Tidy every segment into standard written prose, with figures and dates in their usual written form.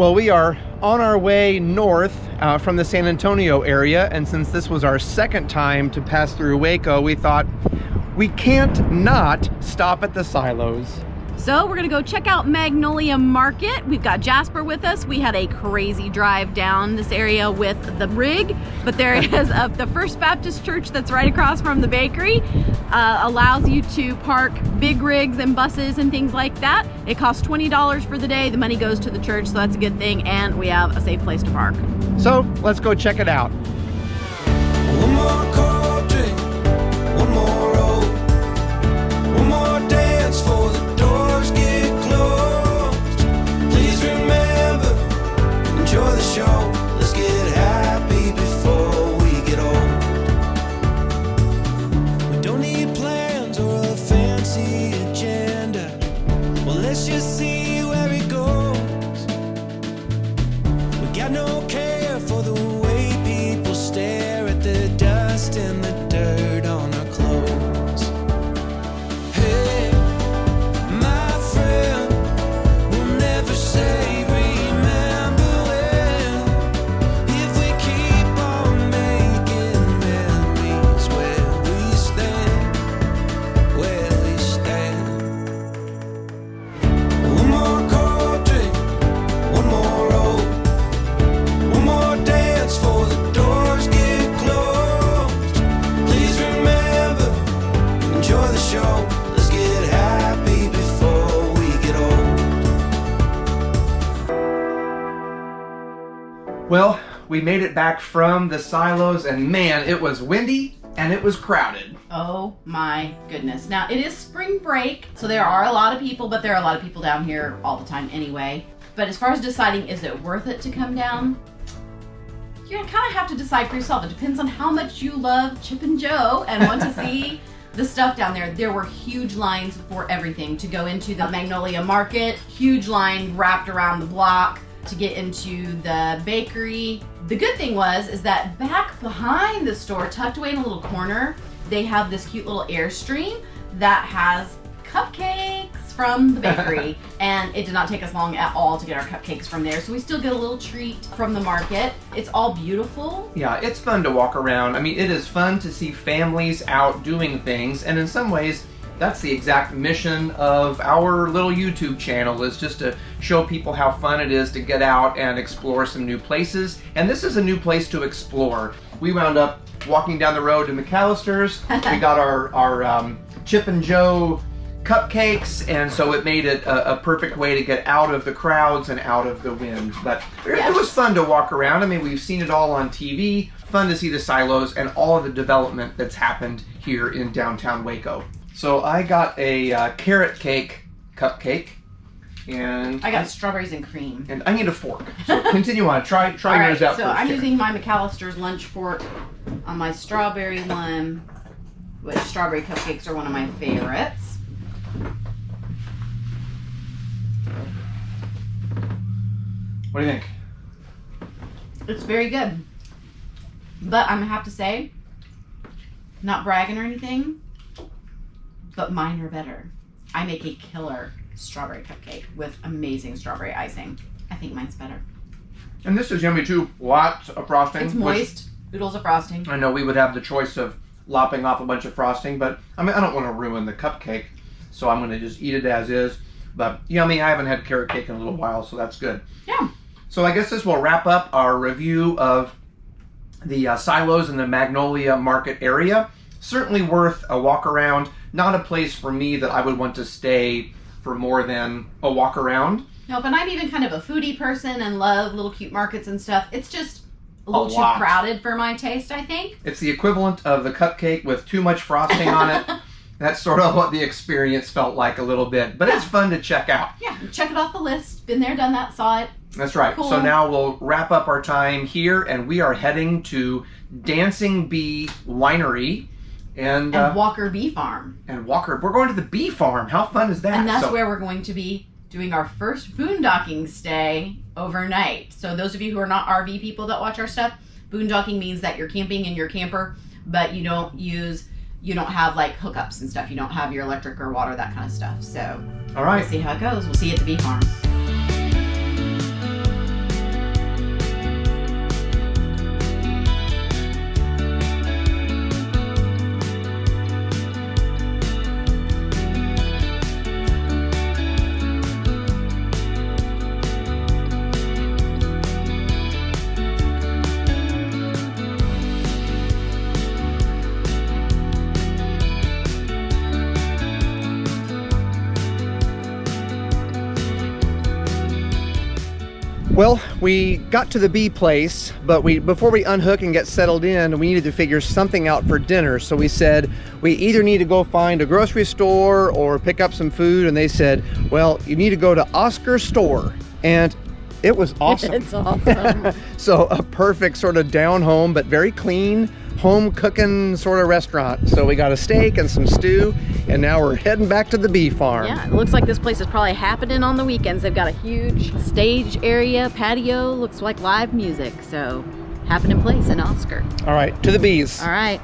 Well, we are on our way north from the San Antonio area, and since this was our second time to pass through Waco, we thought we can't not stop at the silos. So we're gonna go check out Magnolia Market. We've got Jasper with us. We had a crazy drive down this area with the rig, but there is the First Baptist Church that's right across from the bakery. Allows you to park big rigs and buses and things like that. It costs $20 for the day. The money goes to the church, so that's a good thing, and we have a safe place to park. So let's go check it out. One more cold drink, one more roll, one more dance for the doors get closed. Please remember, enjoy the show. Let's get happy before we get old. We don't need plans or a fancy agenda. Well, let's just see where it goes. We got no care for the way people stare at the dust and the dirt on our clothes. Hey, my friend, we'll never say remember when. If we keep on making memories where we stand, where we stand. One more cold drink, one more roll, one more dance for the doors get closed. Please remember, enjoy the show. Let's get happy before we get old. Well, we made it back from the silos, and man, it was windy and it was crowded. Oh my goodness. Now it is spring break, so there are a lot of people, but there are a lot of people down here all the time anyway. But as far as deciding, is it worth it to come down? You're gonna kind of have to decide for yourself. It depends on how much you love Chip and Joe and want to see the stuff down there. There were huge lines for everything to go into the Magnolia Market, huge line wrapped around the block to get into the bakery. The good thing is that back behind the store, tucked away in a little corner, they have this cute little Airstream that has cupcakes from the bakery. And it did not take us long at all to get our cupcakes from there. So we still get a little treat from the market. It's all beautiful. Yeah, it's fun to walk around. I mean, it is fun to see families out doing things, and in some ways, that's the exact mission of our little YouTube channel, is just to show people how fun it is to get out and explore some new places. And this is a new place to explore. We wound up walking down the road to McAllister's. We got our Chip and Joe cupcakes, and so it made it a perfect way to get out of the crowds and out of the wind. But it was fun to walk around. I mean, we've seen it all on TV. Fun to see the silos and all of the development that's happened here in downtown Waco. So I got a carrot cake cupcake, and I got strawberries and cream. And I need a fork. So continue on. Try yours out so first. I'm Karen. using my McAllister's lunch fork on my strawberry one, which strawberry cupcakes are one of my favorites. What do you think? It's very good. But I'm gonna have to say, not bragging or anything, but mine are better. I make a killer strawberry cupcake with amazing strawberry icing. I think mine's better. And this is yummy too. Lots of frosting. It's moist. Oodles of frosting. I know we would have the choice of lopping off a bunch of frosting, but I mean, I don't want to ruin the cupcake, so I'm going to just eat it as is. But yummy. I haven't had carrot cake in a little while, so that's good. Yeah. So I guess this will wrap up our review of the silos in the Magnolia Market area. Certainly worth a walk around. Not a place for me that I would want to stay for more than a walk around. No, but I'm even kind of a foodie person and love little cute markets and stuff. It's just a little too lot. crowded for my taste, I think. It's the equivalent of the cupcake with too much frosting on it. That's sort of what the experience felt like a little bit. But it's fun to check out. Yeah, check it off the list. Been there, done that, saw it. That's right. Cool. So now we'll wrap up our time here, and we are heading to Dancing Bee Winery. And Walker Bee Farm. And Walker. We're going to the bee farm. How fun is that? And that's where we're going to be doing our first boondocking stay overnight. So those of you who are not RV people that watch our stuff, boondocking means that you're camping in your camper, but you don't have like hookups and stuff. You don't have your electric or water, that kind of stuff. So all right. We'll see how it goes. We'll see you at the bee farm. Well, we got to the bee place, but before we unhook and get settled in, we needed to figure something out for dinner. So we said we either need to go find a grocery store or pick up some food, and they said, well, you need to go to Oscar's store. And it was awesome. It's awesome. So a perfect sort of down home, but very clean, home cooking sort of restaurant. So we got a steak and some stew, and now we're heading back to the bee farm. Yeah, it looks like this place is probably happening on the weekends. They've got a huge stage area, patio, looks like live music. So happening place in Oscar. All right, to the bees. All right.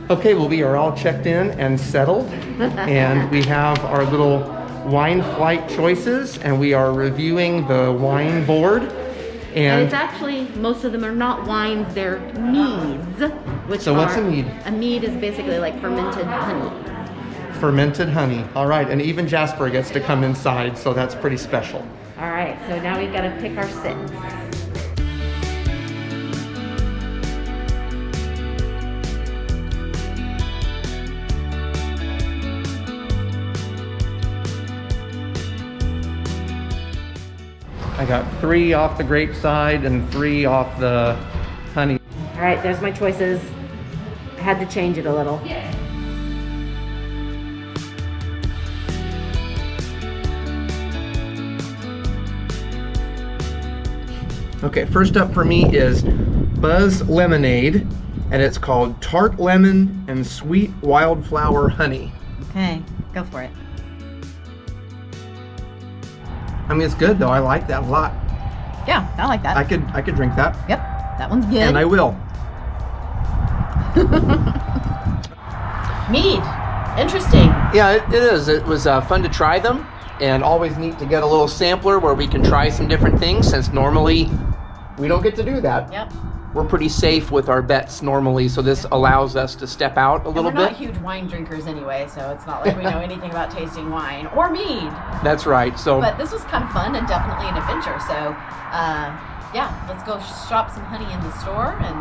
Okay, well, we are all checked in and settled, and we have our little wine flight choices, and we are reviewing the wine board. And it's actually, most of them are not wines, they're meads. So what's a mead? A mead is basically like fermented honey. Fermented honey. All right, and even Jasper gets to come inside, so that's pretty special. All right, so now we've got to pick our six. I got 3 off the grape side and 3 off the honey. All right, there's my choices. I had to change it a little. Okay, first up for me is Buzz Lemonade, and it's called Tart Lemon and Sweet Wildflower Honey. Okay, go for it. I mean, it's good though. I like that a lot. Yeah, I like that. I could drink that. Yep, that one's good. And I will. Mead, interesting. Yeah, it is. It was fun to try them, and always neat to get a little sampler where we can try some different things, since normally we don't get to do that. Yep. We're pretty safe with our bets normally, so this allows us to step out a little and we're bit. not huge wine drinkers anyway, so it's not like we know anything about tasting wine or mead. That's right. So, But this was kind of fun and definitely an adventure. So, yeah, let's go shop some honey in the store, and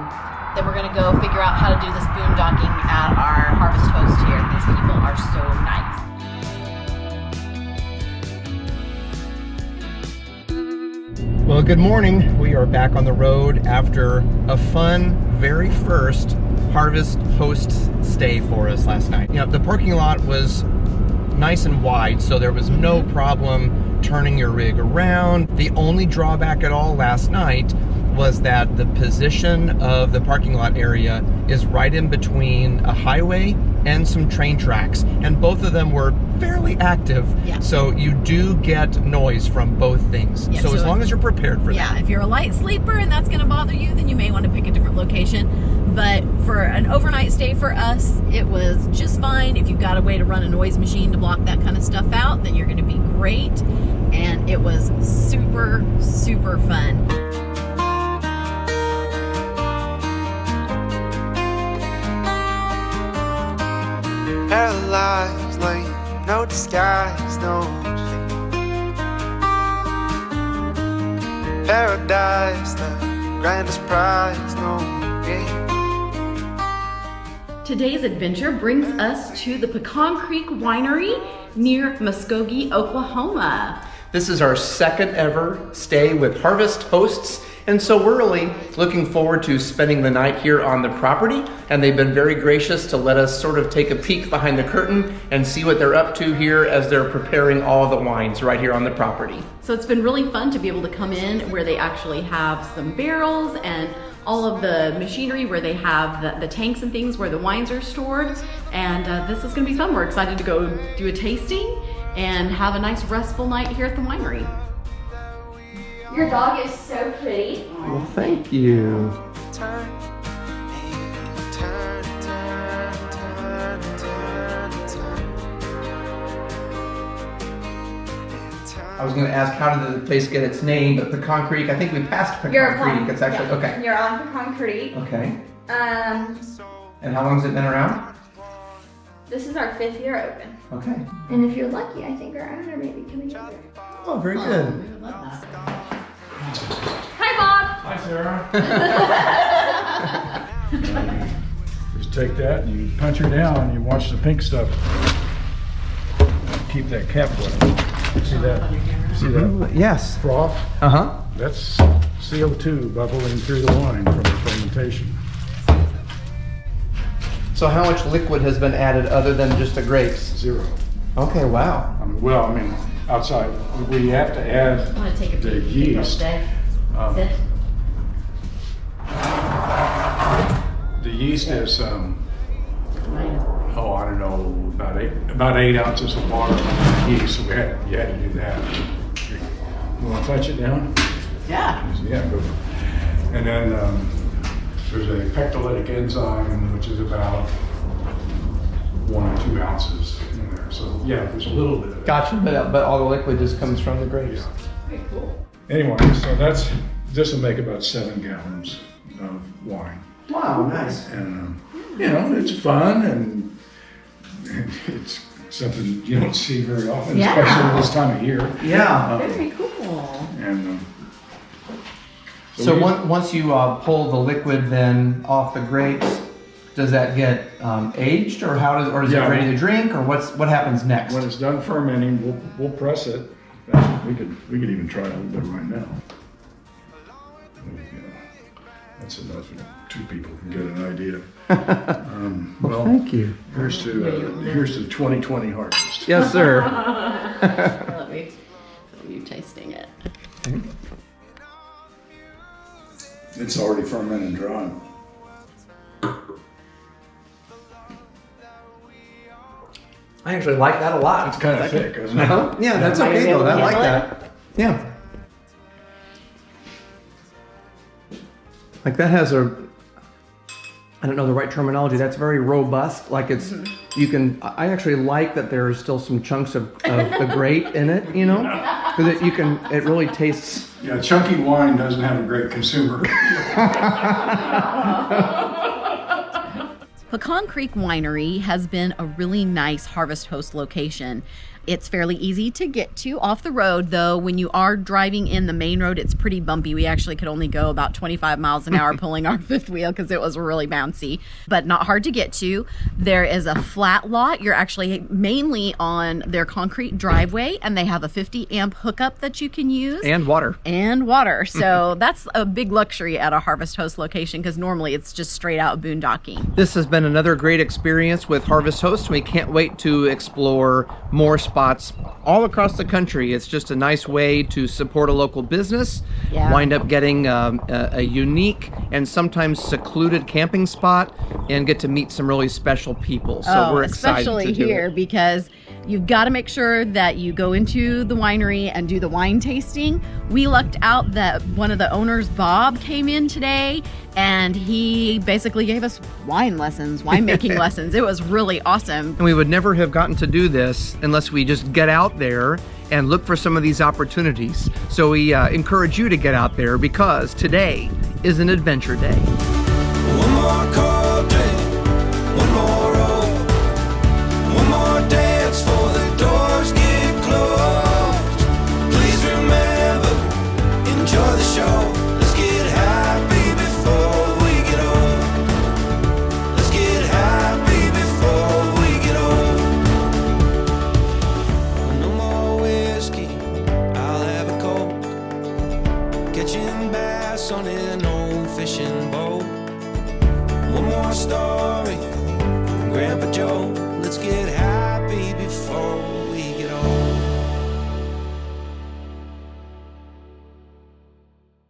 then we're gonna go figure out how to do this boondocking at our Harvest Host here. These people are so nice. well, good morning. We are back on the road after a fun, very first Harvest Host stay for us last night. You know, the parking lot was nice and wide, so there was no problem turning your rig around. The only drawback at all last night was that the position of the parking lot area is right in between a highway and some train tracks, and both of them were fairly active. Yeah. So you do get noise from both things. Yeah, so as long as you're prepared for that. Yeah, if you're a light sleeper and that's going to bother you, then you may want to pick a different location. But for an overnight stay for us, it was just fine. If you've got a way to run a noise machine to block that kind of stuff out, then you're going to be great. And it was super, super fun. Paralyzed, like no disguise, no shame. Paradise, the grandest prize, no game. Today's adventure brings us to the Pecan Creek Winery near Muskogee, Oklahoma. This is our second ever stay with Harvest Hosts, and so we're really looking forward to spending the night here on the property, and they've been very gracious to let us sort of take a peek behind the curtain and see what they're up to here as they're preparing all the wines right here on the property. So it's been really fun to be able to come in where they actually have some barrels and all of the machinery where they have the tanks and things where the wines are stored. And this is gonna be fun. We're excited to go do a tasting and have a nice restful night here at the winery. Your dog is so pretty. Well, thank you. Turn, and turn, turn, turn, turn, turn. I was going to ask, how did the place get its name? But Pecan Creek, I think we passed Pecan You're Creek. upon- It's actually, yeah, okay. You're on Pecan Creek. Okay. Um, And how long has it been around? This is our 5th year open. Okay. And if you're lucky, I think our owner may be coming over. Oh, very We good. would love that. Hi, Bob. Hi, Sarah. Just take that and you punch her down and you watch the pink stuff. Keep that cap wet. See that? See that Yes. froth? Uh-huh. That's CO2 bubbling through the wine from the fermentation. So how much liquid has been added other than just the grapes? 0. Okay, wow. Well, I mean, outside, we have to add I want to take a the peek. yeast. Sit. The yeast is, I don't know, about 8 ounces of water on yeast, so you had to do that. You want to touch it down? Yeah. Yeah, go. And then there's a pectolytic enzyme, which is about 1 or 2 ounces in there. So yeah, there's a little bit of it. Gotcha, but all the liquid just comes from the grapes. Very cool. Anyway, so this will make about 7 gallons of wine. Wow, nice. And, it's fun and it's something you don't see very often, Yeah. especially this time of year. Yeah. Very cool. And So we- once you pull the liquid then off the grapes, does that get aged, or is Yeah. it ready to drink, or what happens next? when it's done fermenting, we'll press it. We could even try a little bit right now. That's enough. 2 people can get an idea. Well, Thank you. here's to 2020 harvest. Yes, sir. Let me film you tasting it. It's already fermented dry. I actually like that a lot. It's kind of thick, isn't it? Uh-huh. Yeah, that's Might okay be able though. to I like handle that. Yeah. Like that has I don't know the right terminology. That's very robust. Like it's, I actually like that there's still some chunks of the grape in it, because it really tastes. Yeah, chunky wine doesn't have a great consumer. Pecan Creek Winery has been a really nice Harvest Host location. It's fairly easy to get to off the road, though. When you are driving in the main road, it's pretty bumpy. We actually could only go about 25 miles an hour pulling our fifth wheel because it was really bouncy, but not hard to get to. There is a flat lot. You're actually mainly on their concrete driveway, and they have a 50 amp hookup that you can use. And water. And water. So that's a big luxury at a Harvest Host location because normally it's just straight out boondocking. This has been another great experience with Harvest Host. We can't wait to explore more spots all across the country. It's just a nice way to support a local business, Yeah. wind up getting a unique and sometimes secluded camping spot, and get to meet some really special people. So we're excited especially to do here it. because you've got to make sure that you go into the winery and do the wine tasting. We lucked out that one of the owners, Bob, came in today and he basically gave us winemaking lessons. It was really awesome. And we would never have gotten to do this unless we just get out there and look for some of these opportunities. So we encourage you to get out there because today is an adventure day. One more cold drink, one more roll, one more dance for the doors get closed. Please remember, enjoy the show. Let's get happy before we get old. Let's get happy before we get old. No more whiskey, I'll have a Coke. Catching bass on an old fishing boat. One more story from Grandpa Joe. Let's get happy.